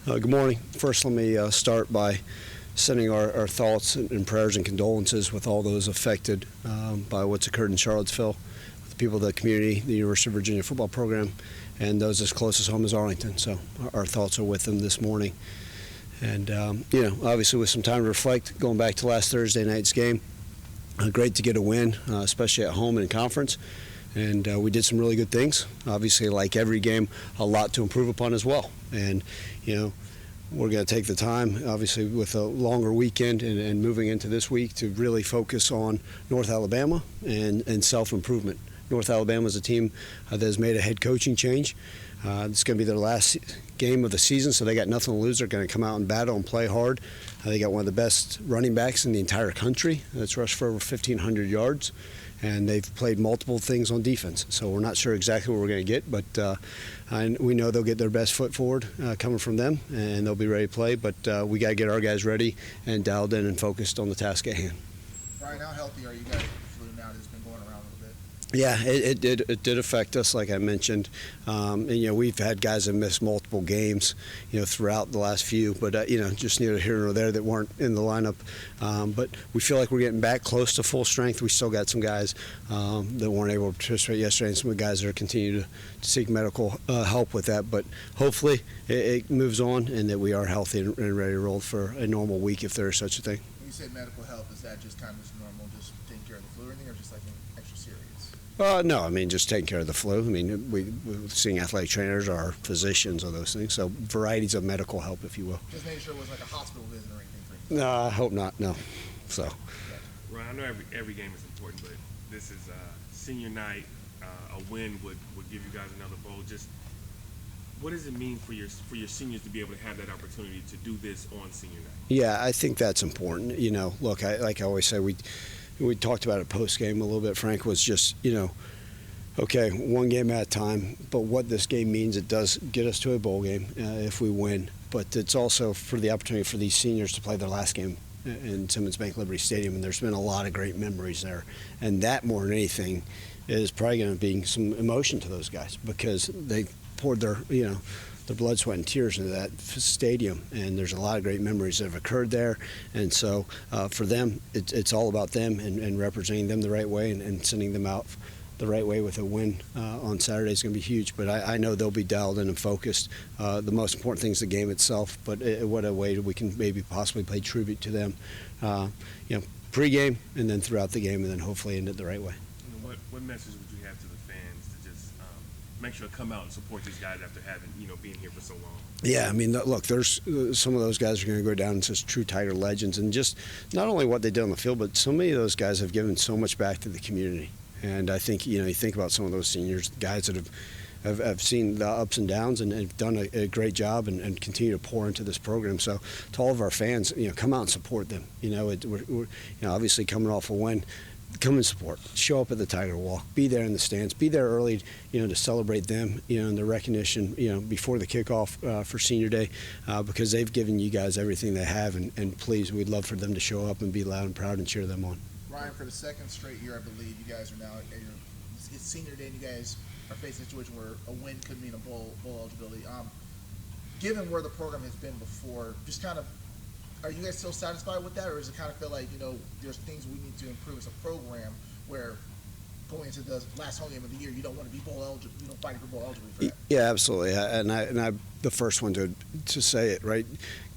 Good morning. First, let me start by sending our thoughts and prayers and condolences with all those affected by what's occurred in Charlottesville, the people of the community, the University of Virginia football program, and those as close as home as Arlington. So our thoughts are with them this morning. And, obviously with some time to reflect, going back to last Thursday night's game, great to get a win, especially at home and in conference. And we did some really good things. Obviously, like every game, a lot to improve upon as well. And, we're going to take the time, obviously, with a longer weekend and moving into this week to really focus on North Alabama and self-improvement. North Alabama is a team that has made a head coaching change. It's going to be their last game of the season, so they got nothing to lose. They're going to come out and battle and play hard. They got one of the best running backs in the entire country that's rushed for over 1,500 yards. And they've played multiple things on defense. So we're not sure exactly what we're going to get, but we know they'll get their best foot forward coming from them, and they'll be ready to play. But we got to get our guys ready and dialed in and focused on the task at hand. Ryan, how healthy are you guys with the flu now that's been going around a little bit? Yeah, it did affect us, like I mentioned. And, we've had guys that missed multiple games, throughout the last few, but, just neither here nor there that weren't in the lineup. But we feel like we're getting back close to full strength. We still got some guys that weren't able to participate yesterday, and some guys that are continuing to seek medical help with that. But hopefully it moves on and that we are healthy and ready to roll for a normal week if there is such a thing. When you say medical help, is that just kind of just normal, just taking care of the flu or anything, or just like extra serious? No, just taking care of the flu. We're seeing athletic trainers, our physicians, all those things. So varieties of medical help, if you will. Just making sure it was like a hospital visit or anything for you. No, I hope not, no. So. Ryan, I know every game is important, but this is senior night. A win would give you guys another bowl. Just what does it mean for your seniors to be able to have that opportunity to do this on senior night? Yeah, I think that's important. Look, like I always say, we talked about it post-game a little bit. Frank was just, okay, one game at a time, but what this game means, it does get us to a bowl game if we win, but it's also for the opportunity for these seniors to play their last game in Simmons Bank Liberty Stadium, and there's been a lot of great memories there. And that, more than anything, is probably going to be some emotion to those guys because they poured their blood, sweat, and tears into that stadium, and there's a lot of great memories that have occurred there. And so for them, it's all about them and representing them the right way and sending them out the right way with a win on Saturday is going to be huge. But I know they'll be dialed in and focused. The most important thing is the game itself, but what a way we can maybe possibly pay tribute to them, pre-game and then throughout the game, and then hopefully end it the right way. What message would you have to the fans to just make sure to come out and support these guys after having being here for so long? Yeah, look, there's some of those guys are going to go down as true Tiger legends, and just not only what they did on the field, but so many of those guys have given so much back to the community. And I think you think about some of those seniors, guys that have seen the ups and downs and have done a great job and continue to pour into this program. So to all of our fans, come out and support them. We're obviously coming off a win. Come and support. Show up at the Tiger Walk. Be there in the stands. Be there early, to celebrate them, and the recognition, before the kickoff for Senior Day, because they've given you guys everything they have. And please, we'd love for them to show up and be loud and proud and cheer them on. Ryan, for the second straight year, I believe you guys are now it's Senior Day, and you guys are facing a situation where a win could mean a bowl eligibility. Given where the program has been before, just kind of. Are you guys still satisfied with that, or does it kind of feel like, there's things we need to improve as a program where going into the last home game of the year, you don't want to be bowl eligible, fighting for bowl eligibility for that? Yeah, absolutely. And I'm the first one to say it, right?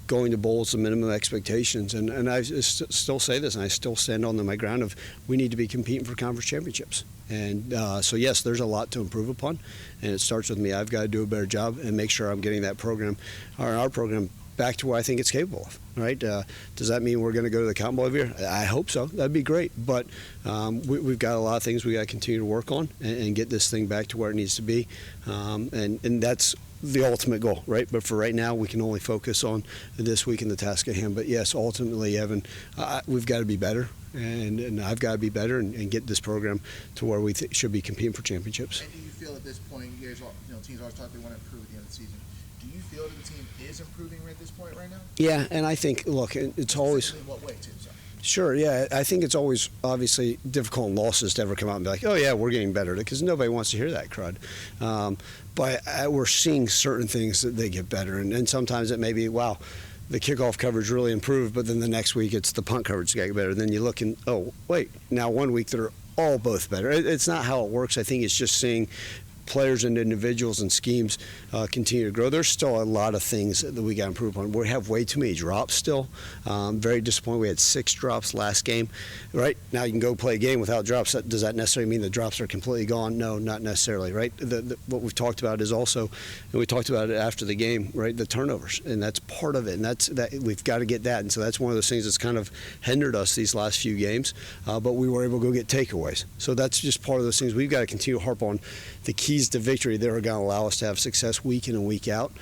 Going to bowl is the minimum expectations. And I still say this, and I still stand on my ground of we need to be competing for conference championships. And so, yes, there's a lot to improve upon, and it starts with me. I've got to do a better job and make sure I'm getting that program, or our program, back to what I think it's capable of, right? Does that mean we're going to go to the Cotton Bowl every year? I hope so. That'd be great. But we've got a lot of things we got to continue to work on and get this thing back to where it needs to be. And that's the ultimate goal, right? But for right now, we can only focus on this week and the task at hand. But yes, ultimately, Evan, we've got to be better, and I've got to be better and get this program to where we should be competing for championships. And do you feel at this point, you guys, teams always talk they want to improve at the end of the season. Do you feel that the team is improving at this point right now? Yeah, and I think, look, it's always. In what way, too? Sorry. Sure, yeah. I think it's always obviously difficult in losses to ever come out and be like, oh, yeah, we're getting better, because nobody wants to hear that crud. But we're seeing certain things that they get better. And sometimes it may be, wow, the kickoff coverage really improved, but then the next week it's the punt coverage that got better. Then you look and, oh, wait, now one week they're all both better. It's not how it works. I think it's just seeing players and individuals and schemes continue to grow. There's still a lot of things that we got to improve on. We have way too many drops still. Very disappointed. We had 6 drops last game. Right now, you can go play a game without drops. Does that necessarily mean the drops are completely gone? No, not necessarily. Right. What we've talked about is also, and we talked about it after the game, right? The turnovers, and that's part of it. And that's that we've got to get that. And so that's one of those things that's kind of hindered us these last few games. But we were able to go get takeaways. So that's just part of those things. We've got to continue to harp on the keys to victory that are going to allow us to have success week in and week out.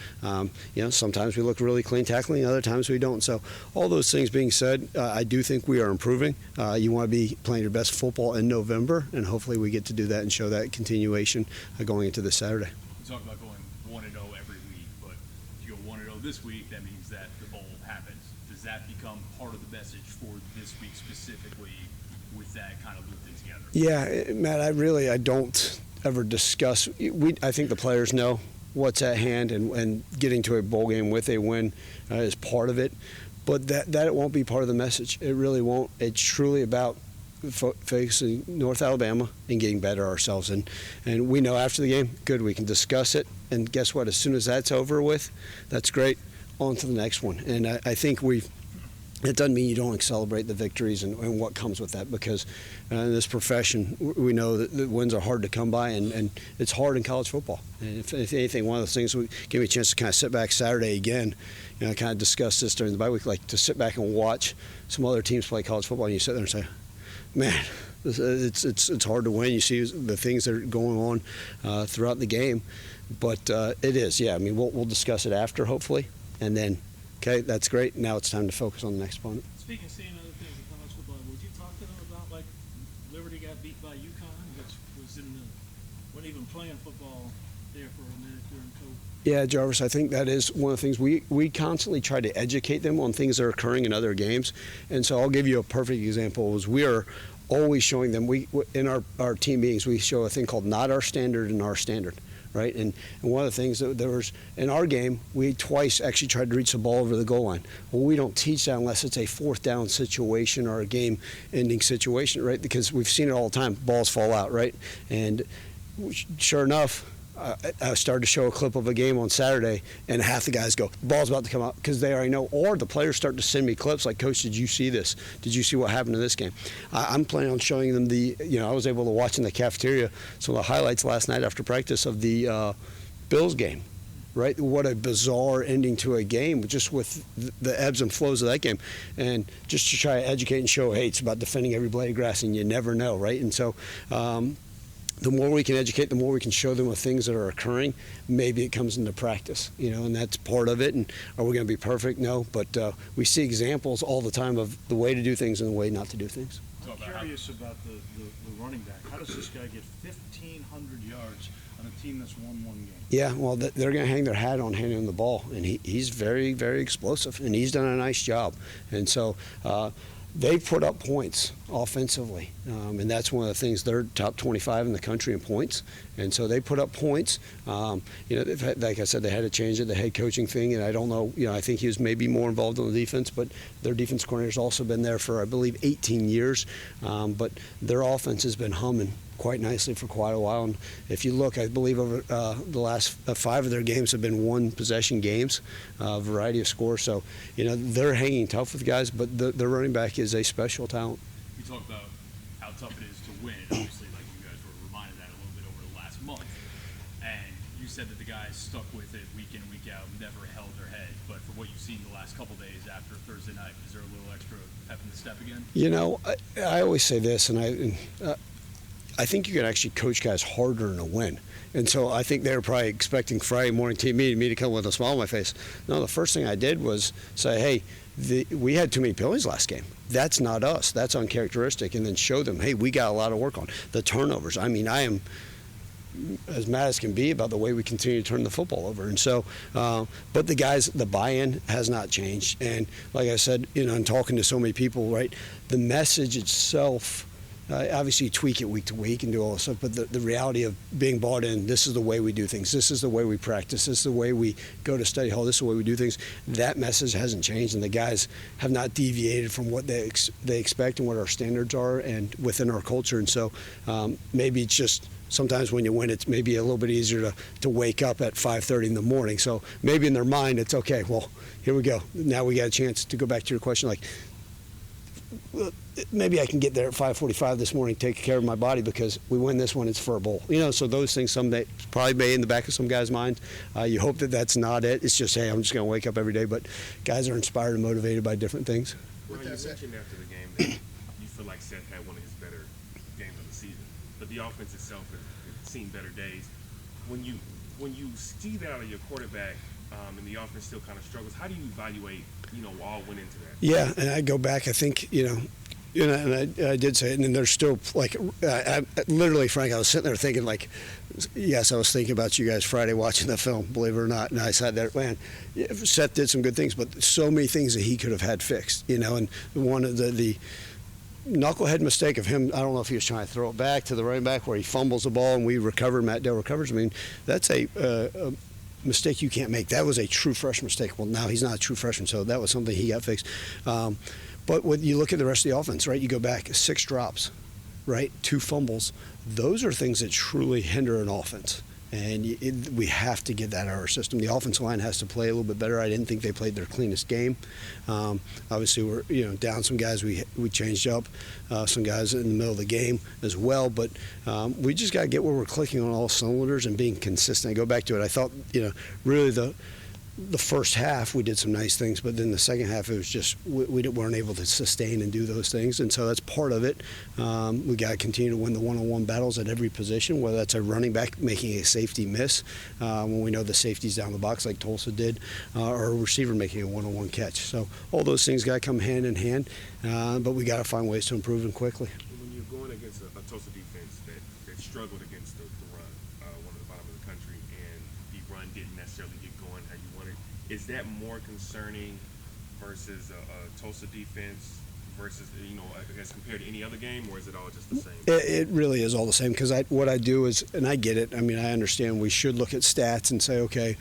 Sometimes we look really clean tackling, other times we don't. So all those things being said, I do think we are improving. You want to be playing your best football in November, and hopefully we get to do that and show that continuation going into this Saturday. You talk about going 1-0 every week, but if you go 1-0 this week, that means that the bowl happens. Does that become part of the message for this week specifically with that kind of looping together? Yeah, Matt, I don't ever discuss. I think the players know what's at hand, and getting to a bowl game with a win is part of it. But that it won't be part of the message. It really won't. It's truly about facing North Alabama and getting better ourselves. And we know after the game, good, we can discuss it. And guess what? As soon as that's over with, that's great. On to the next one. And I think it doesn't mean you don't celebrate the victories and what comes with that, because in this profession, we know that the wins are hard to come by, and it's hard in college football. And if anything, one of those things would give me a chance to kind of sit back Saturday again, kind of discuss this during the bye week, like to sit back and watch some other teams play college football, and you sit there and say, man, it's hard to win. You see the things that are going on throughout the game, but it is, yeah. I mean, we'll discuss it after, hopefully, and then, okay, that's great. Now it's time to focus on the next opponent. Speaking of seeing other things in college football, would you talk to them about, like, Liberty got beat by UConn, which wasn't even playing football there for a minute during COVID? Yeah, Jarvis, I think that is one of the things we constantly try to educate them on things that are occurring in other games. And so I'll give you a perfect example. Is we are always showing them, in our team meetings, we show a thing called not our standard and our standard. Right, and one of the things that there was in our game, we twice actually tried to reach the ball over the goal line. Well, we don't teach that unless it's a 4th down situation or a game-ending situation, right? Because we've seen it all the time. Balls fall out, right? And sure enough, I started to show a clip of a game on Saturday, and half the guys go, the ball's about to come out, because they already know. Or the players start to send me clips like, Coach, did you see this? Did you see what happened in this game? I'm planning on showing them I was able to watch in the cafeteria some of the highlights last night after practice of the Bills game. Right? What a bizarre ending to a game, just with the ebbs and flows of that game. And just to try to educate and show, hey, it's about defending every blade of grass, and you never know, right? And so the more we can educate, the more we can show them the things that are occurring. Maybe it comes into practice, and that's part of it. And are we going to be perfect? No, but we see examples all the time of the way to do things and the way not to do things. I'm curious about the running back. How does this guy get 1,500 yards on a team that's won one game? Yeah, well, they're going to hang their hat on handing him the ball, and he's very, very explosive, and he's done a nice job. And so they've put up points offensively, and that's one of the things. They're top 25 in the country in points, and so they put up points. Like I said, they had to change it, the head coaching thing, and I don't know. I think he was maybe more involved on the defense, but their defense coordinator's also been there for, I believe, 18 years. But their offense has been humming quite nicely for quite a while. And if you look, I believe over the last 5 of their games have been 1-possession games, a variety of scores. So, they're hanging tough with guys, but the running back is a special talent. We talk about how tough it is to win. Obviously, like you guys were reminded that a little bit over the last month. And you said that the guys stuck with it week in, week out, never held their head. But for what you've seen the last couple days after Thursday night, is there a little extra pep in the step again? I always say this, and I think you can actually coach guys harder in a win. And so I think they were probably expecting Friday morning team meeting me to come with a smile on my face. No, the first thing I did was say, hey, we had too many penalties last game. That's not us. That's uncharacteristic. And then show them, hey, we got a lot of work on. The turnovers. I mean, as mad as can be about the way we continue to turn the football over. And so, but the guys, the buy-in has not changed. And like I said, in talking to so many people, right, the message itself, obviously you tweak it week to week and do all this stuff, but the reality of being bought in, this is the way we do things, this is the way we practice, this is the way we go to study hall, this is the way we do things, that message hasn't changed, and the guys have not deviated from what they expect and what our standards are and within our culture. And so maybe it's just sometimes when you win, it's maybe a little bit easier to wake up at 5:30 in the morning. So maybe in their mind, it's okay, well, here we go. Now we got a chance to go back to your question, like, well, maybe I can get there at 5:45 this morning, take care of my body because we win this one, it's for a bowl. So those things someday probably may in the back of some guys' minds. You hope that that's not it. It's just, hey, I'm just going to wake up every day. But guys are inspired and motivated by different things. Well, you mentioned after the game that you feel like Seth had one of his better games of the season, but the offense itself has seen better days. When you see that out of your quarterback and the offense still kind of struggles, how do you evaluate, all went into that? Yeah, and I go back, I think, and I did say it, and then there's still, like, I literally, Frank, I was sitting there thinking, like, yes, I was thinking about you guys Friday watching the film, believe it or not, and I sat there, man, Seth did some good things, but so many things that he could have had fixed, and one of the knucklehead mistake of him, I don't know if he was trying to throw it back to the running back where he fumbles the ball and we recover, Matt Dale recovers. I mean, that's a mistake you can't make. That was a true freshman mistake. Well, now he's not a true freshman, so that was something he got fixed. But when you look at the rest of the offense, right, you go back 6 drops, right, 2 fumbles. Those are things that truly hinder an offense. And we have to get that out of our system. The offensive line has to play a little bit better. I didn't think they played their cleanest game. Obviously, we're down some guys. We changed up some guys in the middle of the game as well. But we just got to get where we're clicking on all cylinders and being consistent. I go back to it. I thought, really the first half we did some nice things, but then the second half it was just we weren't able to sustain and do those things, and so that's part of it. We got to continue to win the one-on-one battles at every position, whether that's a running back making a safety miss when we know the safety's down the box like Tulsa did, or a receiver making a one-on-one catch. So all those things got to come hand in hand, but we got to find ways to improve them quickly. When you're going against a Tulsa defense that struggled against the run, one of the bottom of the country, and the run didn't necessarily get going how you wanted, is that more concerning versus a Tulsa defense versus, as compared to any other game, or is it all just the same? It really is all the same because what I do is, and I get it, I mean, I understand we should look at stats and say, okay,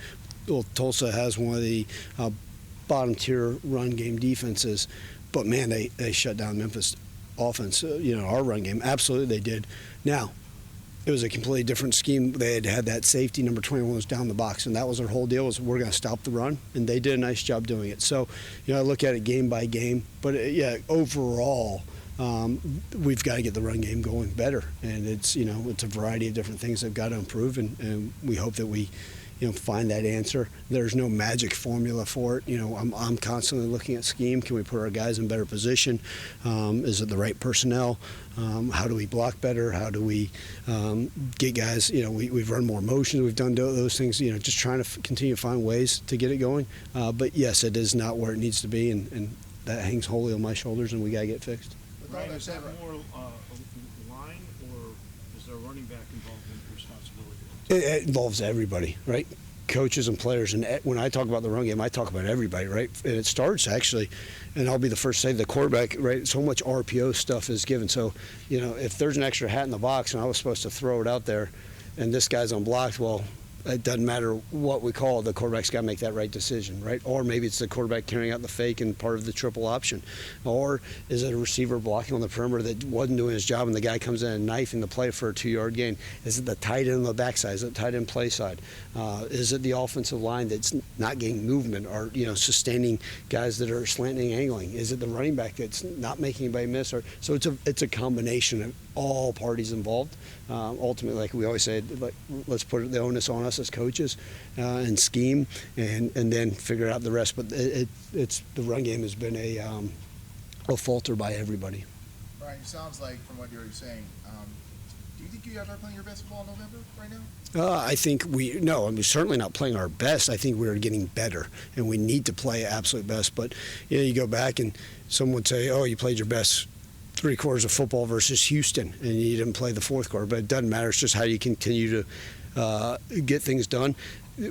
well, Tulsa has one of the bottom tier run game defenses, but man, they shut down Memphis offense, our run game. Absolutely they did. Now, it was a completely different scheme. They had that safety, number 21 was down the box, and that was their whole deal, was we're going to stop the run, and they did a nice job doing it. So, I look at it game by game, but overall, we've got to get the run game going better, and it's a variety of different things they've got to improve, and we hope that we find that answer. There's no magic formula for it. I'm constantly looking at scheme. Can we put our guys in better position? Is it the right personnel? How do we block better? How do we get guys? We've run more motions. We've done those things. Just trying to continue to find ways to get it going. But yes, it is not where it needs to be, and that hangs wholly on my shoulders, and we got to get fixed. Ryan, is that more line, or is there a running back involved in responsibility? It involves everybody, right? Coaches and players. And when I talk about the run game, I talk about everybody, right? And it starts actually, and I'll be the first to say, the quarterback, right? So much RPO stuff is given. So, if there's an extra hat in the box and I was supposed to throw it out there and this guy's unblocked, well, it doesn't matter what we call it, the quarterback's got to make that right decision, right? Or maybe it's the quarterback carrying out the fake and part of the triple option. Or is it a receiver blocking on the perimeter that wasn't doing his job and the guy comes in and knifing the play for a 2-yard gain? Is it the tight end on the backside? Is it the tight end play side? Is it the offensive line that's not getting movement or, sustaining guys that are slanting, angling? Is it the running back that's not making anybody miss? So it's a combination of all parties involved. Ultimately, like we always say, let's put the onus on us as coaches and scheme, and then figure out the rest. But it's the run game has been a falter by everybody. Ryan, it sounds like from what you're saying, do you think you guys are playing your best football in November right now? I think we're certainly not playing our best. I think we're getting better, and we need to play absolute best. But you go back and someone would say, "Oh, you played your best three quarters of football versus Houston, and you didn't play the fourth quarter. But it doesn't matter. It's just how you continue to get things done.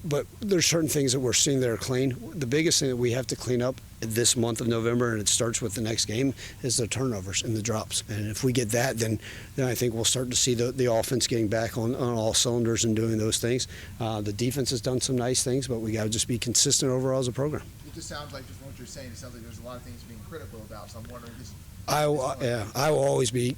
But there's certain things that we're seeing that are clean. The biggest thing that we have to clean up this month of November, and it starts with the next game, is the turnovers and the drops. And if we get that, then I think we'll start to see the offense getting back on all cylinders and doing those things. The defense has done some nice things, but we got to just be consistent overall as a program. It just sounds like, just from what you're saying, it sounds like there's a lot of things being critical about. So I'm wondering, just I will always be.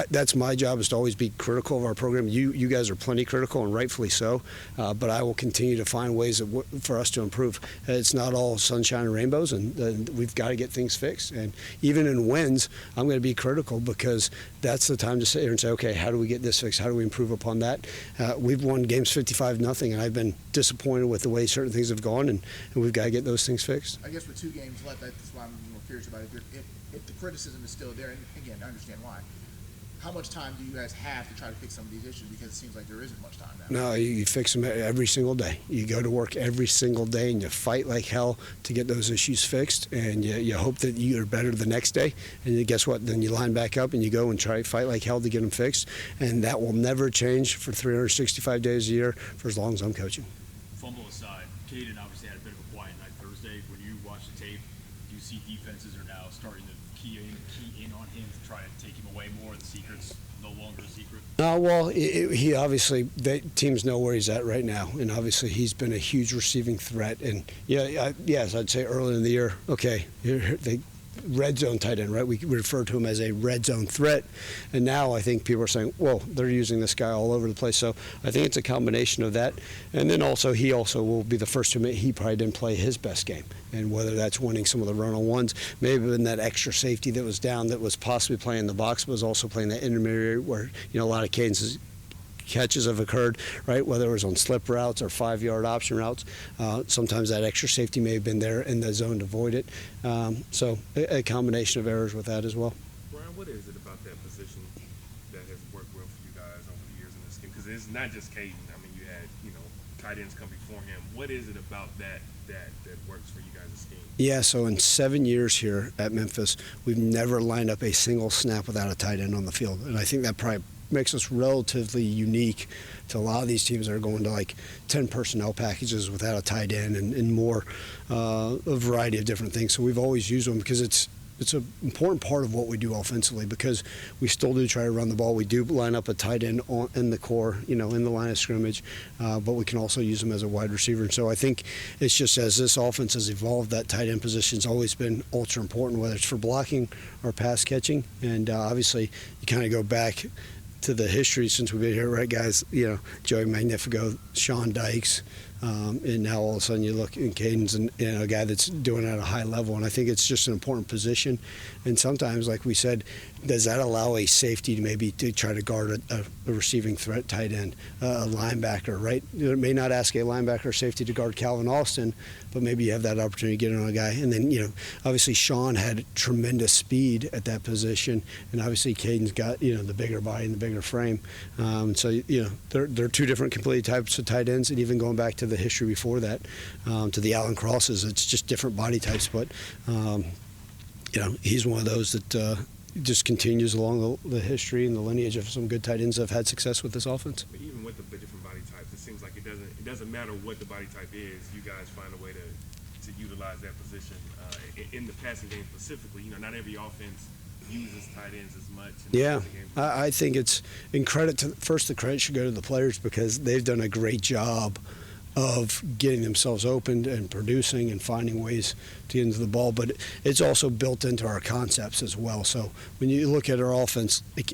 That's my job, is to always be critical of our program. You guys are plenty critical, and rightfully so. But I will continue to find ways for us to improve. It's not all sunshine and rainbows, and we've got to get things fixed. And even in wins, I'm going to be critical, because that's the time to sit here and say, okay, how do we get this fixed? How do we improve upon that? We've won games 55-0, and I've been disappointed with the way certain things have gone, and we've got to get those things fixed. I guess with 2 games left, that's why I'm more curious about it. If the criticism is still there, and again, I understand why. How much time do you guys have to try to fix some of these issues? Because it seems like there isn't much time now. No, you fix them every single day. You go to work every single day, and you fight like hell to get those issues fixed, and you hope that you're better the next day. And guess what? Then you line back up and you go and try to fight like hell to get them fixed, and that will never change for 365 days a year for as long as I'm coaching. Fumble aside, Caden obviously had a bit of a quiet night Thursday. When you watch the tape, do you see defenses are now starting to key in on him to try to take him away more? The secret's no longer a secret? Well, he obviously, teams know where he's at right now, and obviously he's been a huge receiving threat. And yes, I'd say early in the year, okay, they red zone tight end, right? We refer to him as a red zone threat, and now I think people are saying, "Whoa, they're using this guy all over the place." So I think it's a combination of that, and then also he also will be the first to admit he probably didn't play his best game, and whether that's winning some of the run-on-ones, maybe been that extra safety that was down, that was possibly playing the box, but was also playing that intermediary where a lot of cadence catches have occurred, right? Whether it was on slip routes or 5-yard option routes, sometimes that extra safety may have been there in the zone to avoid it. So a combination of errors with that as well. Ryan, what is it about that position that has worked well for you guys over the years in this game? Because it's not just Caden. I mean, you had tight ends come before him. What is it about that works for you guys' scheme? Yeah, so in 7 years here at Memphis, we've never lined up a single snap without a tight end on the field, and I think that probably makes us relatively unique to a lot of these teams that are going to like 10 personnel packages without a tight end and more a variety of different things. So we've always used them because it's an important part of what we do offensively, because we still do try to run the ball. We do line up a tight end in the core, in the line of scrimmage, but we can also use them as a wide receiver. And so I think it's just as this offense has evolved, that tight end position's always been ultra important, whether it's for blocking or pass catching. And obviously you kind of go back to the history since we've been here, right, guys? Joey Magnifico, Sean Dykes, and now all of a sudden you look in Caden's and a guy that's doing it at a high level, and I think it's just an important position. And sometimes, like we said, does that allow a safety to maybe to try to guard a receiving threat tight end, a linebacker, right? It may not ask a linebacker or safety to guard Calvin Austin, but maybe you have that opportunity to get on a guy. And then, obviously Sean had tremendous speed at that position, and obviously Caden's got, the bigger body and the bigger frame. So, they're two different completely types of tight ends, and even going back to the history before that, to the Allen Crosses, it's just different body types. But, he's one of those that just continues along the history and the lineage of some good tight ends that have had success with this offense. But even with the different body types, it seems like it doesn't matter what the body type is. You guys find a way to utilize that position in the passing game specifically. Not every offense uses tight ends as much. Yeah, I think it's the credit should go to the players, because they've done a great job of getting themselves opened and producing and finding ways to get into the ball, but it's also built into our concepts as well. So when you look at our offense, like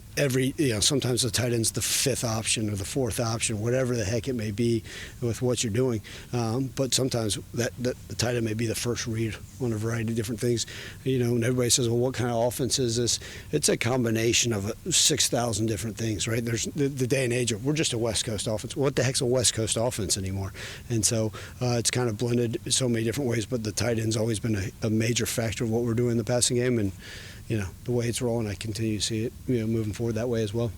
sometimes the tight end's the 5th option or the 4th option, whatever the heck it may be with what you're doing. But sometimes the tight end may be the first read on a variety of different things. And everybody says, well, what kind of offense is this? It's a combination of 6,000 different things, right? There's the day and age of, we're just a West Coast offense. What the heck's a West Coast offense anymore? And so it's kind of blended so many different ways, but the tight end's always been a major factor of what we're doing in the passing game. And, the way it's rolling, I continue to see it, moving forward that way as well.